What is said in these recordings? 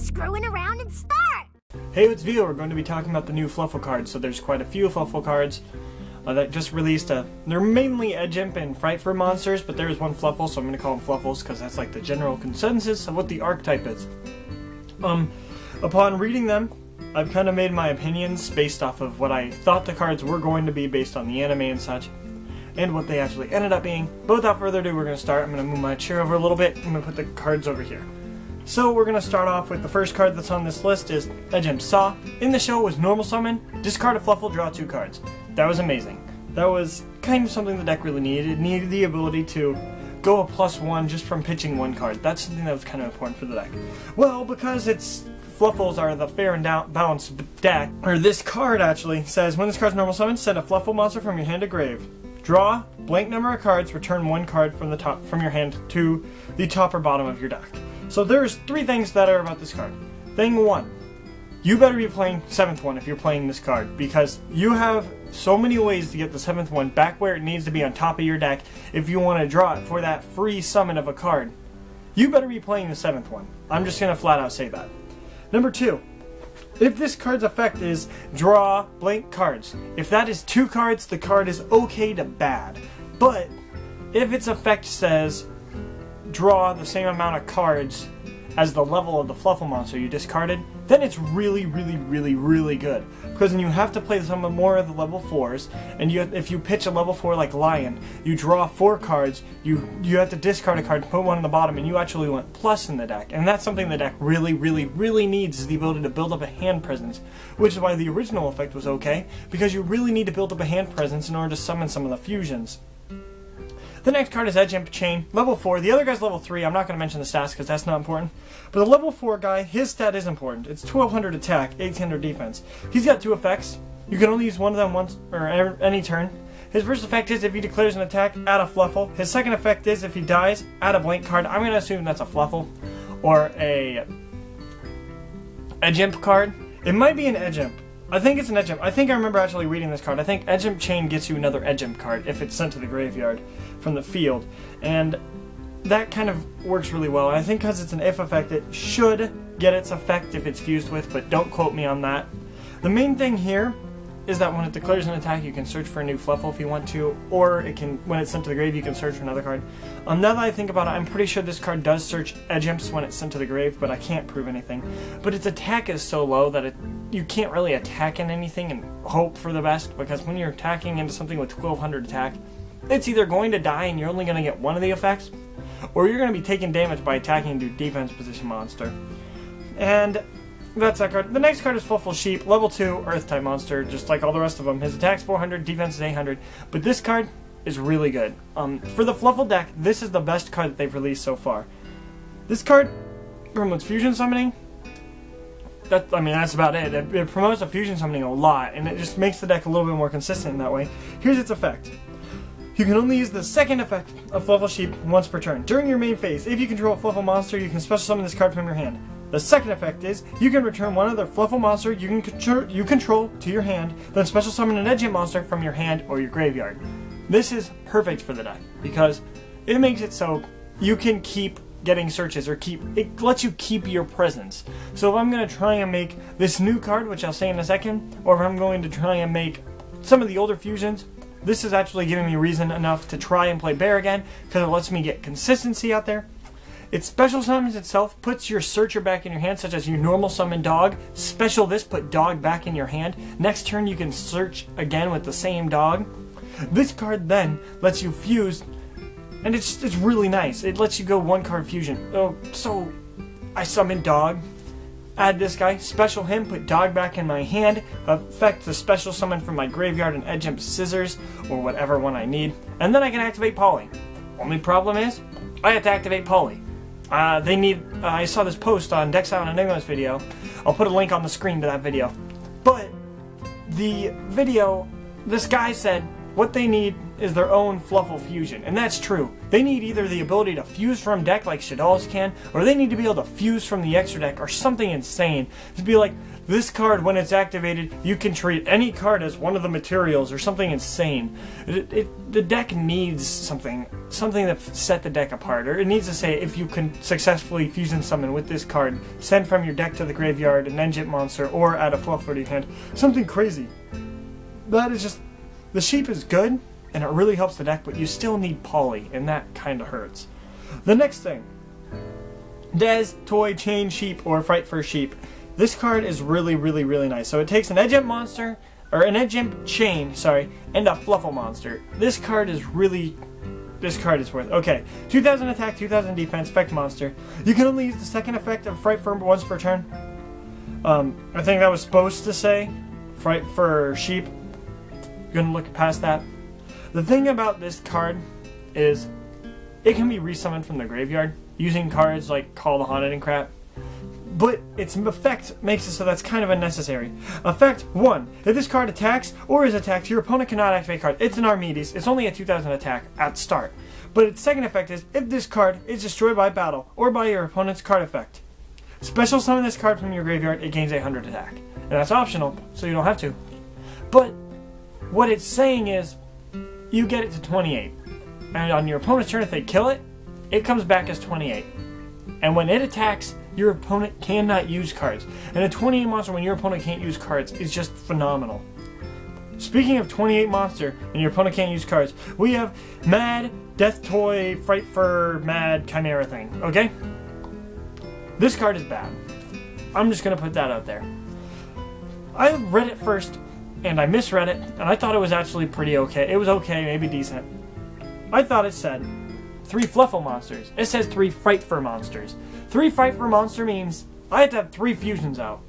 screwing around and start! Hey, it's Vio. We're going to be talking about the new Fluffal cards. So there's quite a few Fluffal cards that just released. They're mainly Edge-Imp and Frightfur monsters, but there's one Fluffal, so I'm going to call them Fluffals because that's like the general consensus of what the archetype is. Upon reading them, I've kind of made my opinions based off of what I thought the cards were going to be based on the anime and such, and what they actually ended up being. But without further ado, we're going to start. I'm going to move my chair over a little bit. I'm going to put the cards over here. So we're going to start off with the first card that's on this list is Edge-Imp Saw. In the show was normal summon, discard a Fluffal, draw 2 cards. That was amazing. That was kind of something the deck really needed. It needed the ability to go a +1 just from pitching 1 card. That's something that was kind of important for the deck. Well, because it's Fluffals are the fair and balanced deck, or this card actually says, when this card's normal summon, send a Fluffal monster from your hand to grave. Draw blank number of cards, return 1 card from the top from your hand to the top or bottom of your deck. So there's 3 things that are about this card. Thing 1, you better be playing 7th one if you're playing this card, because you have so many ways to get the 7th one back where it needs to be on top of your deck if you want to draw it for that free summon of a card. You better be playing the 7th one. I'm just going to flat out say that. Number 2, if this card's effect is draw blank cards, if that is 2 cards, the card is okay to bad. But if its effect says draw the same amount of cards as the level of the Fluffal monster you discarded, then it's really good. Because then you have to play some more of the level 4s, and if you pitch a level 4 like Lion, you draw 4 cards, you have to discard a card, put 1 on the bottom, and you actually went plus in the deck. And that's something the deck really needs, is the ability to build up a hand presence. Which is why the original effect was okay, because you really need to build up a hand presence in order to summon some of the fusions. The next card is Edge-Imp Chain, level 4. The other guy's level 3. I'm not going to mention the stats because that's not important. But the level 4 guy, his stat is important. It's 1200 attack, 1800 defense. He's got 2 effects. You can only use one of them once or any turn. His first effect is if he declares an attack, add a Fluffal. His second effect is if he dies, add a blank card. I'm going to assume that's a Fluffal or a Edge-Imp card. It might be an Edge-Imp. I think it's an Edge-Imp. I think I remember actually reading this card. I think Edge-Imp Chain gets you another Edge-Imp card if it's sent to the graveyard from the field. And that kind of works really well. I think because it's an if effect, it should get its effect if it's fused with, but don't quote me on that. The main thing here is that when it declares an attack, you can search for a new Fluffal if you want to, or it can, when it's sent to the grave, you can search for another card. Now that I think about it, I'm pretty sure this card does search Edge-Imps when it's sent to the grave, but I can't prove anything. But its attack is so low that you can't really attack in anything and hope for the best, because when you're attacking into something with 1200 attack, it's either going to die and you're only going to get one of the effects, or you're going to be taking damage by attacking into defense position monster. And that's that card. The next card is Fluffal Sheep, level 2, Earth-type monster, just like all the rest of them. His attack's 400, defense is 800, but this card is really good. For the Fluffal deck, this is the best card that they've released so far. This card promotes fusion summoning. That's about it. It promotes the fusion summoning a lot, and it just makes the deck a little bit more consistent in that way. Here's its effect. You can only use the second effect of Fluffal Sheep once per turn. During your main phase, if you control a Fluffal monster, you can special summon this card from your hand. The second effect is, you can return one other Fluffal monster you control to your hand, then special summon an Edge-Imp monster from your hand or your graveyard. This is perfect for the deck, because it makes it so you can keep getting searches, or it lets you keep your presence. So if I'm going to try and make this new card, which I'll say in a second, or if I'm going to try and make some of the older fusions, this is actually giving me reason enough to try and play Bear again, because it lets me get consistency out there. It special summons itself, puts your searcher back in your hand, such as you normal summon Dog. Special this, put Dog back in your hand. Next turn you can search again with the same Dog. This card then lets you fuse, and it's really nice. It lets you go 1 card fusion. Oh, so I summon Dog, add this guy, special him, put Dog back in my hand, affect the special summon from my graveyard and Edge-Imp Scissors, or whatever one I need, and then I can activate Polly. Only problem is, I have to activate Polly. I saw this post on Dexile and Enigma's video. I'll put a link on the screen to that video. But the video, this guy said what they need, is their own Fluffal fusion, and that's true. They need either the ability to fuse from deck like Shadal's can, or they need to be able to fuse from the extra deck, or something insane. To be like, this card, when it's activated, you can treat any card as one of the materials, or something insane. The deck needs something that set the deck apart, or it needs to say, if you can successfully fusion summon with this card, send from your deck to the graveyard an Edge-Imp monster, or add a Fluffal to your hand. Something crazy. That is just... The sheep is good, and it really helps the deck, but you still need poly, and that kind of hurts. The next thing. Des, Toy, Chain Sheep, or Fright for Sheep. This card is really, really, really nice. So it takes an Edge-Imp monster, or an Edge-Imp chain, sorry, and a Fluffal monster. This card is really... This card is worth... Okay, 2000 attack, 2000 defense, effect monster. You can only use the second effect of Fright for once per turn. I think that was supposed to say Fright for Sheep. You're gonna look past that. The thing about this card is it can be resummoned from the graveyard using cards like Call the Haunted and crap. But its effect makes it so that's kind of unnecessary. Effect 1. If this card attacks or is attacked, your opponent cannot activate card. It's an Armides. It's only a 2000 attack at start. But its second effect is, if this card is destroyed by battle or by your opponent's card effect, special summon this card from your graveyard, it gains 800 attack. And that's optional, so you don't have to. But what it's saying is, you get it to 28. And on your opponent's turn, if they kill it, it comes back as 28. And when it attacks, your opponent cannot use cards. And a 28 monster when your opponent can't use cards is just phenomenal. Speaking of 28 monster and your opponent can't use cards, we have Mad, Death Toy, Fright for Mad, Chimera thing, okay? This card is bad. I'm just gonna put that out there. I read it first, and I misread it, and I thought it was actually pretty okay. It was okay, maybe decent. I thought it said 3 Fluffal monsters. It says 3 Fright for monsters. 3 Fright for monster means I have to have 3 fusions out.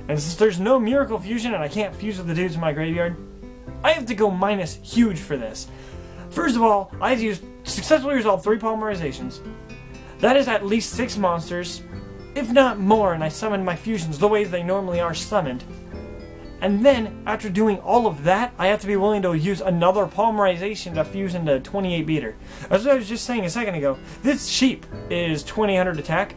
And since there's no miracle fusion and I can't fuse with the dudes in my graveyard, I have to go minus huge for this. First of all, I have to successfully resolve 3 polymerizations. That is at least 6 monsters, if not more, and I summon my fusions the way they normally are summoned. And then, after doing all of that, I have to be willing to use another polymerization to fuse into a 28 beater. As I was just saying a second ago, this sheep is 2000 attack,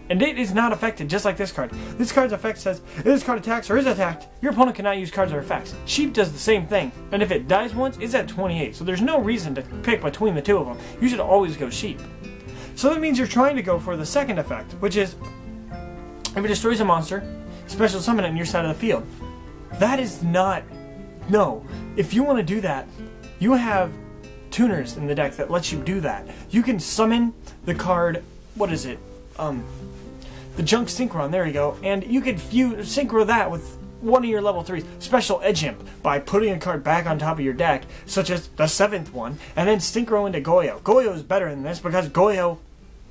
and it is not affected, just like this card. This card's effect says, if this card attacks or is attacked, your opponent cannot use cards or effects. Sheep does the same thing, and if it dies once, it's at 28, so there's no reason to pick between the two of them. You should always go sheep. So that means you're trying to go for the second effect, which is, if it destroys a monster, special summon it on your side of the field. That is not... No. If you want to do that, you have tuners in the deck that lets you do that. You can summon the card... What is it? The Junk Synchron, there you go. And you can synchro that with one of your level 3s. Special Edge-Imp by putting a card back on top of your deck, such as the 7th one, and then synchro into Goyo. Goyo is better than this because Goyo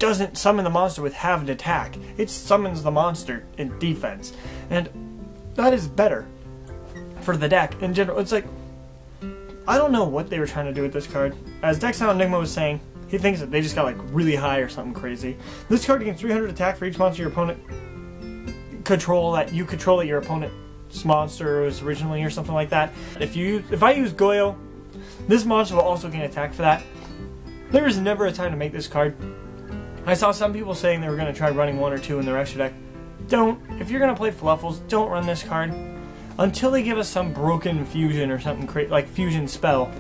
doesn't summon the monster with halved attack. It summons the monster in defense. And that is better for the deck in general. It's like, I don't know what they were trying to do with this card. As Dexound Enigma was saying, he thinks that they just got like really high or something crazy. This card gains 300 attack for each monster your opponent control that your opponent's monster was originally, or something like that. If I use Goyo, this monster will also gain attack for that. There is never a time to make this card. I saw some people saying they were going to try running 1 or 2 in their extra deck. Don't. If you're going to play Fluffals, don't run this card. Until they give us some broken fusion or something like fusion spell.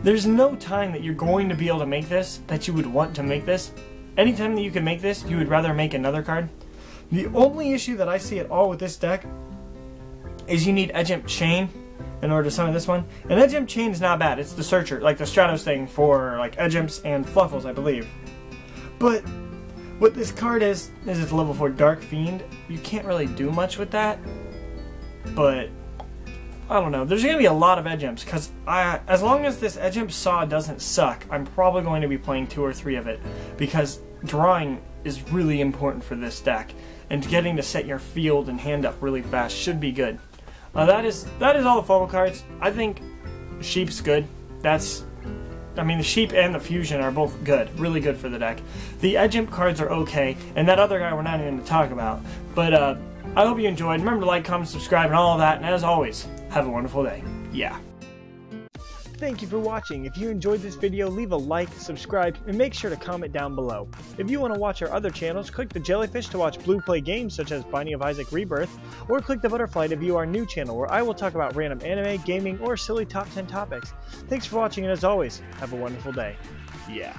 There's no time that you're going to be able to make this that you would want to make this. Anytime that you can make this, you would rather make another card. The only issue that I see at all with this deck is you need Edge-Imp Chain in order to summon this one. And Edge-Imp Chain is not bad. It's the Searcher, like the Stratos thing for like Edge-Imps and Fluffals, I believe. But what this card is it's level 4 Dark Fiend. You can't really do much with that. But I don't know. There's going to be a lot of Edge-Imps, because as long as this Edge-Imp Saw doesn't suck, I'm probably going to be playing 2 or 3 of it, because drawing is really important for this deck, and getting to set your field and hand up really fast should be good. That is all the Fluffal cards. I think Sheep's good. I mean, the Sheep and the Fusion are both good, really good for the deck. The Edge-Imp cards are okay, and that other guy we're not even going to talk about. But I hope you enjoyed. Remember to like, comment, subscribe, and all of that, and as always, have a wonderful day. Yeah. thank you for watching. If you enjoyed this video, leave a like, subscribe, and make sure to comment down below. If you want to watch our other channels, click the jellyfish to watch Blue play games such as Binding of Isaac Rebirth, or click the butterfly to view our new channel where I will talk about random anime, gaming, or silly top 10 topics. Thanks for watching, and as always, have a wonderful day. Yeah.